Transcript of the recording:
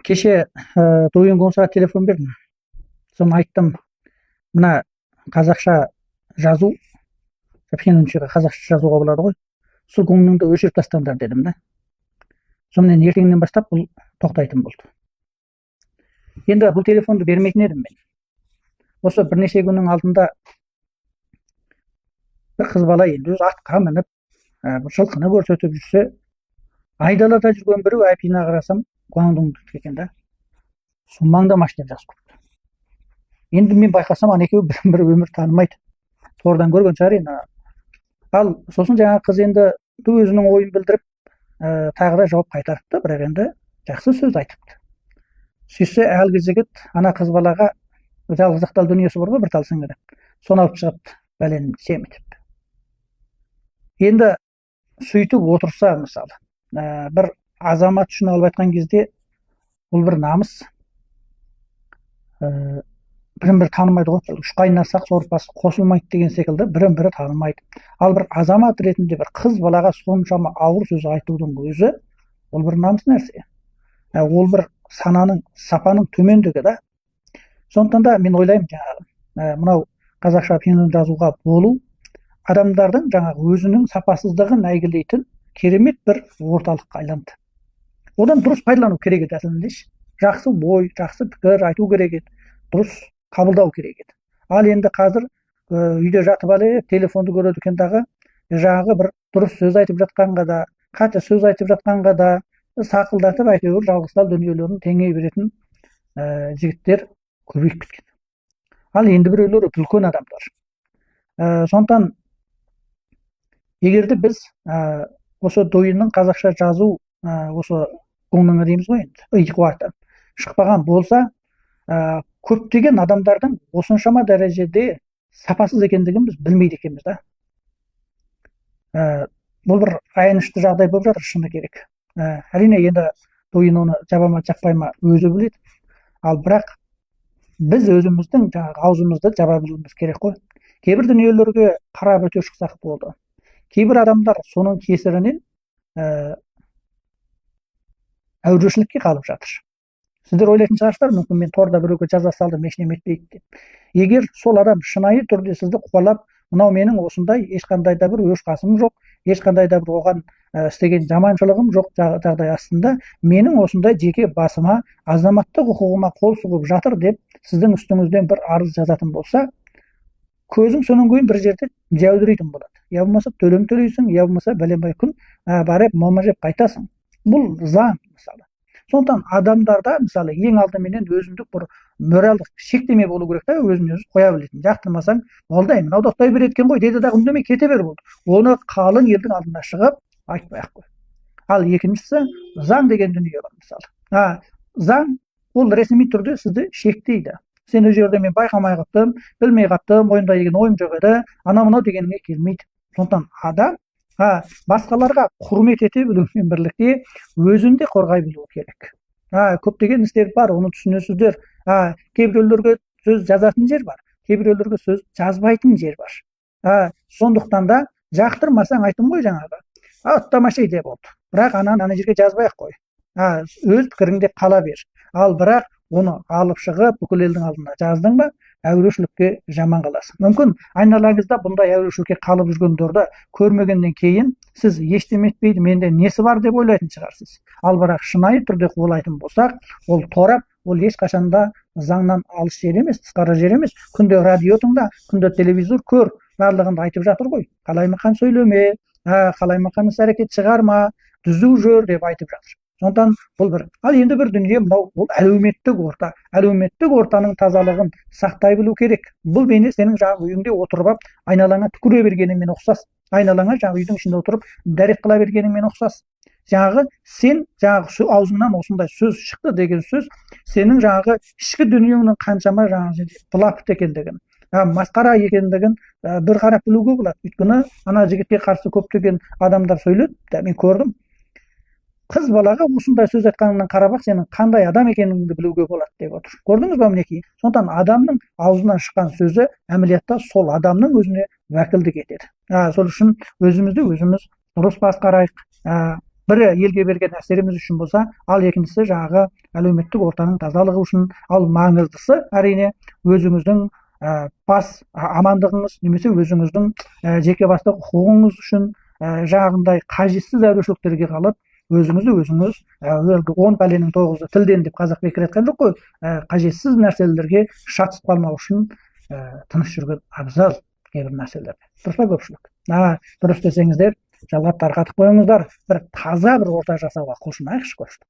Кеше тойын қонса телефон бердім. Соны айттым, мына қазақша жазу, меніңше қазақша жазуға болады ғой. Сол көңіліңді өшіріп тастаңдар дедім да. Сонымен ертеңнен бастап бұл тоқтайтын болды. Енді бұл телефонды бермейтін едім мен. Осы бірнеше күннің алдында бір қыз бала енді өз атқа мініп, бір жылқыны көрсетіп жүрсе, айдалада жүрген біреу әпиіне қарасам, Гуандоңдікі екен да. Маңдамаш деп жазып қойыпты. Енді мен байқасам, ана екеуі бір өмір танымайды. Тордан көрген шығар енді. Ал сосын жаңа қыз енді өзінің ойын білдіріп, тағы да жауап қайтарыпты, бірақ енді жақсы сөз айтыпты. Сөйтсе әлгі жігіт ана қыз балаға жалғыз ақтал дүниесі бар ғой, бір тал сіңірі. Соны алып шығыпты, бәлені семітіп. Енді сөйтіп отырса, мысалы, бір азамат үшін алып айтқан кезде, бұл бір намыс, бірін-бірі танымайды ғой, үш қайнасақ сорпасы қосылмайды деген секілді, бірін-бірі танымайды. Ал бір азамат ретінде бір қыз балаға соншама ауыр сөз айтудың өзі, ол бір намыс нәрсе. Ол бір сананың, сапаның төмендігі да. Сондықтан да мен ойлаймын, мынау қазақша пенін жазуға болу, адамдардың жаңағы өзінің сапасыздығын әйгілейтін керемет бір орталыққа айланды. Одан дұрыс пайдалану керек еді әсіліндеші. Жақсы ой, жақсы пікір айту керек еді, дұрыс қабылдау керек еді. Ал енді қазір үйде жатып алып, телефонды көреді екен дағы, жаңағы бір дұрыс сөз айтып жатқанға да, қате сөз айтып жатқанға да, сақылдатып әйтеуір жалғызтал дүниелерін теңей беретін жігіттер көбейіп кеткен. Ал енді біреулері үлкен адамдар. Сондықтан егерде біз осы дойынның қазақша жазу, осы көңнің дейміз ғой енді, ұйқуаты шықпаған болса, көптеген адамдардың осыншама дәрежеде сапасыз екендігін біз білмейді екенбіз да. Бұл бір аянышты жағдай болып жатыр, шыны керек. Әрине енді дойын оны жаба ма жаппай ма өзі біледі. Ал бірақ біз өзіміздің аузымызды жаба білуіміз керек қой. Кейбір дүниелерге қарап өте шықсақ болды. Кейбір адамдар соның кесірінен әурешілікке қалып жатыр. Сіздер ойлайтын шығарсыздар, мүмкін мен торда біреуге жаза салдым, ешнеме етпейді деп. Егер сол адам шынайы түрде сізді қуалап, мынау менің осындай ешқандай да бір өш қасым жоқ, ешқандай да бір оған істеген жаманшылығым жоқ жағдай астында, менің осындай жеке басыма, азаматтық құқығыма қол сұғып жатыр деп сіздің үстіңізден бір арыз жазатын болса, көзің сонан кейін бір жерде жәудірейтін болады. Я болмаса төлем төлейсің, я болмаса бәленбай күн барып мама жеп қайтасың. Бұл заң мысалы. Сондықтан адамдарда мысалы ең алдыменен өзіндік бір моральдық шектеме болу керек та, өзін өзі қоя білетін. Жақтырмасаң, молдай мынау да ұқтай береді екен ғой деді дағы үндемей кете бер болды. Оны қалың елдің алдына шығып айтпай-ақ қой. Ал екіншісі, заң деген дүние бар мысалы. Заң ол ресми түрде сізді шектейді. Сен өз жерде мен байқамай қаптым, білмей қаптым, ойымда деген ойым жоқ еді, анау-мынау дегеніңе келмейді. Сондықтан адам басқаларға құрмет ете білумен бірлікте өзін де қорғай білуі керек. Көптеген істер бар, оны түсінесіздер. Кейбіреулерге сөз жазатын жер бар, кейбіреулерге сөз жазбайтын жер бар. Сондықтан да жақтырмасаң айтым ғой жаңағы. Тамаша идея болды. Бірақ ана жерге жазбай-ақ қой. Өз пікіріңде қала бер. Ал бірақ оны алып шығып бүкіл елдің алдына жаздың ба, әурешілікке жаман қаласың. Мүмкін айналаңызда бұндай әурешілікке қалып жүргендерді көрмегеннен кейін сіз ештеме етпейді, менде несі бар деп ойлайтын шығарсыз. Ал бірақ шынайы түрде қуалайтын болсақ, ол торап, ол ешқашанда заңнан алыс жер емес, тысқары жер емес. Күнде радио тыңда, күнде телевизор көр, барлығында айтып жатыр ғой. Қалаймақан сөйлеме, қалаймақан іс-әрекет шығарма, түзу жүр деп айтып жатыр. Сондықтан бұл бір. Ал енді бір дүние мынау, бұл әлеуметтік орта. Әлеуметтік ортаның тазалығын сақтай білу керек. Бұл бейне сенің жаңағы үйіңде отырып, айналаңа түкіре бергеніңмен ұқсас. Айналаңа жаңағы үйдің ішінде отырып, дәрет қыла бергеніңмен ұқсас. Жаңағы сен жаңағы аузыңнан осындай сөз шықты деген сөз, сенің жаңағы ішкі дүниеңнің қаншама жаңағы былапыт екендігін, масқара екендігін бір қарап білуге болады. Өйткені ана жігітке қарсы көптеген адамдар сөйледі, мен көрдім. Қыз балаға осындай сөз айтқанынан қарап-ақ сенің қандай адам екеніңді білуге болады деп отыр. Көрдіңіз ба мінекей? Сондықтан адамның аузынан шыққан сөзі әмілиятта сол адамның өзіне уәкілдік етеді. Сол үшін өзімізді өзіміз дұрыс басқарайық. бірі елге берген әсеріміз үшін болса, ал екіншісі жаңағы әлеуметтік ортаның тазалығы үшін, ал маңыздысы әрине өзіңіздің бас амандығыңыз немесе өзіңіздің жеке бастық құқығыңыз үшін жаңағындай қажетсіз әурешіліктерге қалып, өзіңіз 10 пәленің 9-ы тілден деп қазақ бекер айтқан жоқ қой. Қажетсіз нәрселерге шатысып қалмау үшін тыныш жүрген абзал кейбір мәселелерде. Дұрыс па көпшілік? Дұрыс десеңіздер, жалғап тарқатып қойыңыздар, бір таза бір орта жасауға құлшынайықшы көпшілік.